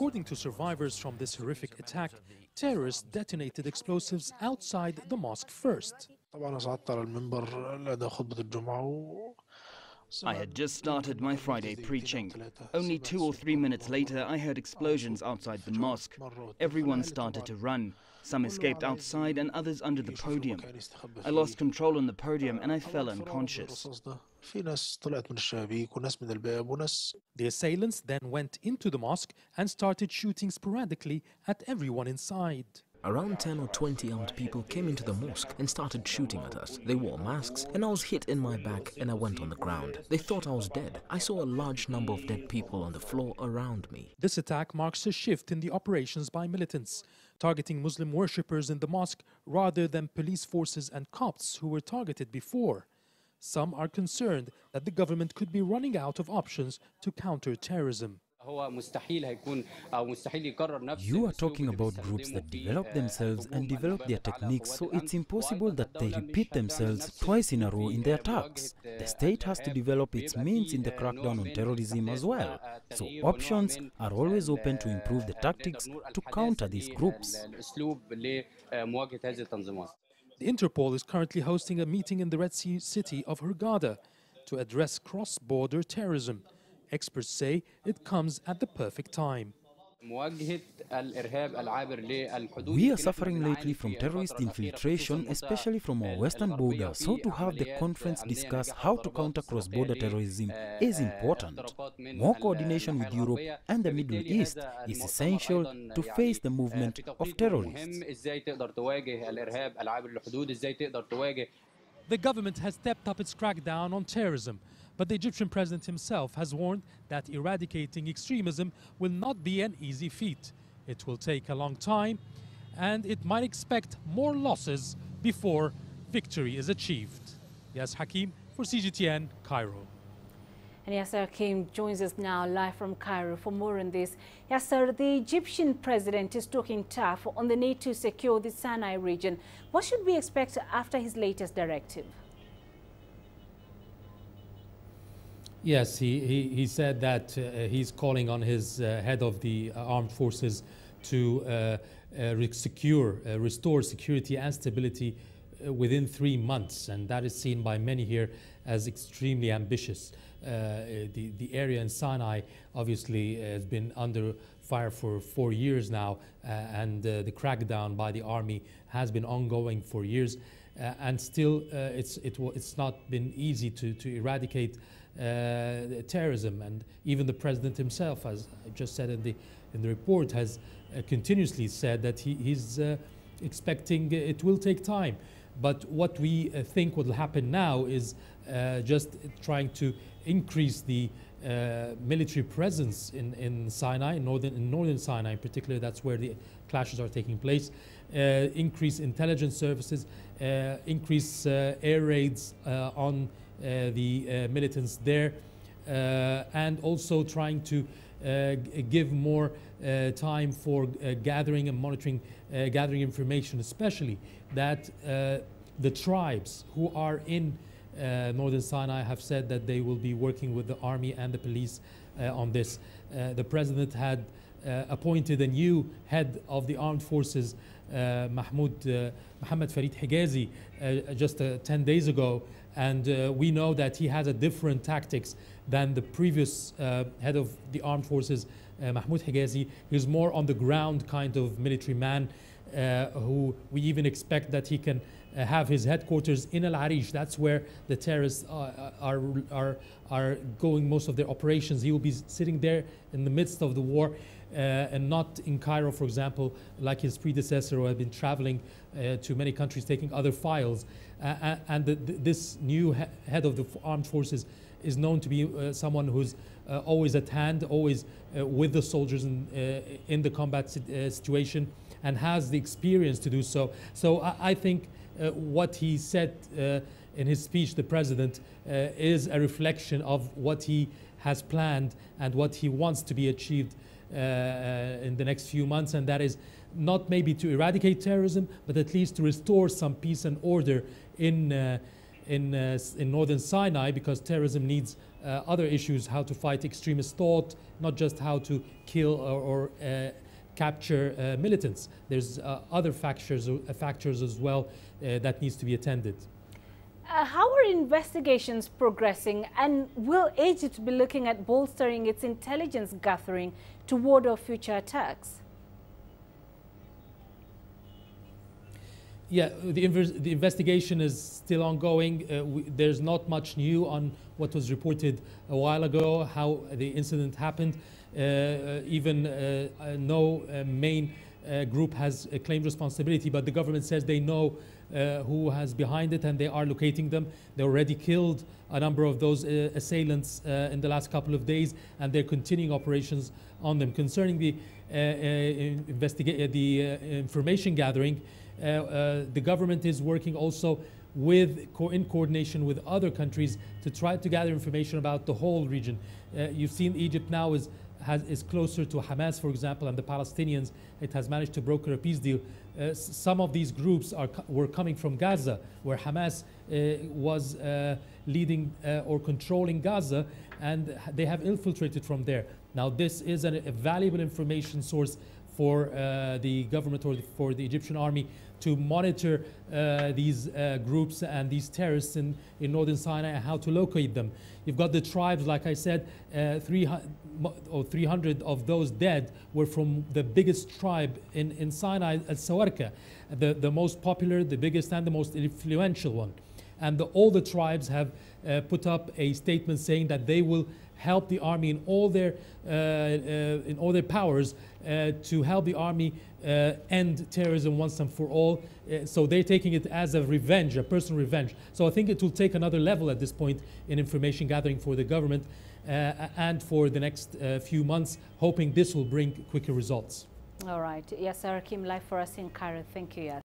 According to survivors from this horrific attack, terrorists detonated explosives outside the mosque first. I had just started my Friday preaching. Only 2 or 3 minutes later, I heard explosions outside the mosque. Everyone started to run. Some escaped outside and others under the podium. I lost control on the podium and I fell unconscious. The assailants then went into the mosque and started shooting sporadically at everyone inside. Around 10 or 20 armed people came into the mosque and started shooting at us. They wore masks and I was hit in my back and I went on the ground. They thought I was dead. I saw a large number of dead people on the floor around me. This attack marks a shift in the operations by militants, targeting Muslim worshippers in the mosque rather than police forces and Copts who were targeted before. Some are concerned that the government could be running out of options to counter terrorism. You are talking about groups that develop themselves and develop their techniques, so it's impossible that they repeat themselves twice in a row in their attacks. The state has to develop its means in the crackdown on terrorism as well. So options are always open to improve the tactics to counter these groups. The Interpol is currently hosting a meeting in the Red Sea city of Hurghada to address cross-border terrorism. Experts say it comes at the perfect time. We are suffering lately from terrorist infiltration, especially from our western border. So to have the conference discuss how to counter cross-border terrorism is important. More coordination with Europe and the Middle East is essential to face the movement of terrorists. The government has stepped up its crackdown on terrorism, but the Egyptian president himself has warned that eradicating extremism will not be an easy feat. It will take a long time, and it might expect more losses before victory is achieved. Yasser Hakim for CGTN, Cairo. And Yasser Hakim joins us now live from Cairo for more on this. Yasser, the Egyptian president is talking tough on the need to secure the Sinai region. What should we expect after his latest directive? Yes, he said that he's calling on his head of the armed forces to restore security and stability within 3 months, and that is seen by many here as extremely ambitious. The area in Sinai obviously has been under fire for 4 years now, and the crackdown by the army has been ongoing for years, and still it's not been easy to eradicate terrorism. And even the president himself, as I just said in the report, has continuously said that he's expecting it will take time. But what we think will happen now is just trying to increase the military presence in Sinai, in northern Sinai in particular. That's where the clashes are taking place. Increase intelligence services, increase air raids on the militants there, and also trying to give more time for gathering and monitoring, gathering information, especially that the tribes who are in northern Sinai have said that they will be working with the army and the police on this. The president had appointed a new head of the armed forces, Mohammed Farid Higazi, just 10 days ago, and we know that he has a different tactics than the previous head of the armed forces, Mahmoud Higazi. He's more on the ground kind of military man, who we even expect that he can have his headquarters in Al Arish. That's where the terrorists are going most of their operations. He will be sitting there in the midst of the war, and not in Cairo, for example, like his predecessor, who had been traveling to many countries taking other files. And this new head of the armed forces is known to be someone who's always at hand, always with the soldiers in the combat situation, and has the experience to do so. So I think what he said in his speech, the president, is a reflection of what he has planned and what he wants to be achieved in the next few months, and that is not maybe to eradicate terrorism, but at least to restore some peace and order in northern Sinai, because terrorism needs other issues, how to fight extremist thought, not just how to kill or capture militants. There's other factors as well that needs to be attended. How are investigations progressing, and will Egypt be looking at bolstering its intelligence gathering to ward off future attacks? Yeah, the investigation is still ongoing. There's not much new on what was reported a while ago, how the incident happened. No main group has claimed responsibility, but the government says they know who has behind it and they are locating them. They already killed a number of those assailants in the last couple of days, and they're continuing operations on them. Concerning the information gathering, the government is working also in coordination with other countries to try to gather information about the whole region. You've seen Egypt now is closer to Hamas, for example, and the Palestinians. It has managed to broker a peace deal. Some of these groups were coming from Gaza, where Hamas was leading or controlling Gaza, and they have infiltrated from there. Now, this is a valuable information source for the government or for the Egyptian army to monitor these groups and these terrorists in Northern Sinai and how to locate them. You've got the tribes, like I said, 300 of those dead were from the biggest tribe in Sinai, Al-Sawarka, the most popular, the biggest and the most influential one. And all the tribes have put up a statement saying that they will help the army in all their powers to help the army end terrorism once and for all. So they're taking it as a revenge, a personal revenge. So I think it will take another level at this point in information gathering for the government and for the next few months, hoping this will bring quicker results. All right. Yasser Hakim, live for us in Cairo. Thank you, Yasser.